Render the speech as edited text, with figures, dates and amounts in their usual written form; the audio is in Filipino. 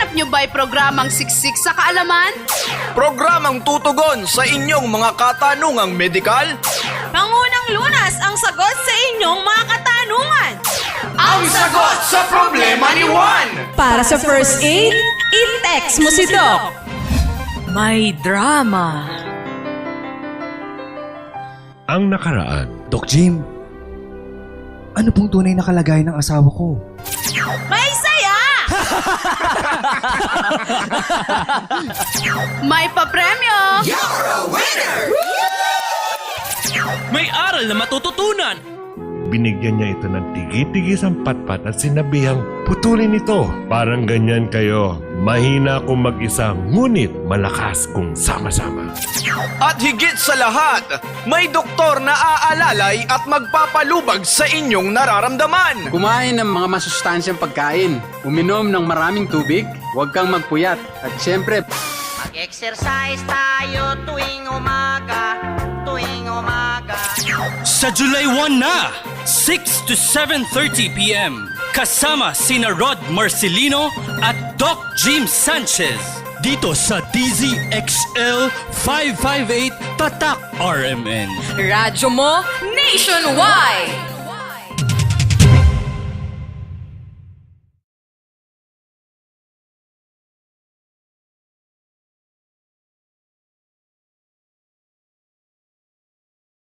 Hinahanap nyo ba'y programang siksik sa kaalaman? Programang tutugon sa inyong mga katanungang medikal? Pangunang Lunas ang sagot sa inyong mga katanungan. Ang sagot sa problema ni Juan! Para sa first aid, i-text mo si Doc. May drama. Ang nakaraan. Doc Jim, ano pong tunay na kalagayan ng asawa ko? May saya! May papremyo! May aral na matututunan. Binigyan niya ito ng tigi-tigisang patpat at sinabihang putulin ito. Parang ganyan kayo. Mahina kung mag-isa, ngunit malakas kung sama-sama. At higit sa lahat, may doktor na aalalay at magpapalubag sa inyong nararamdaman. Kumain ng mga masustansyang pagkain, uminom ng maraming tubig, huwag kang magpuyat. At syempre, Mag-exercise tayo tuwing umaga, tuwing umaga. Sa July 1 na, 6 to 7:30 p.m. Kasama sina Rod Marcelino at Doc Jim Sanchez. Dito sa DZXL 558 Tatak RMN. Radyo mo nationwide!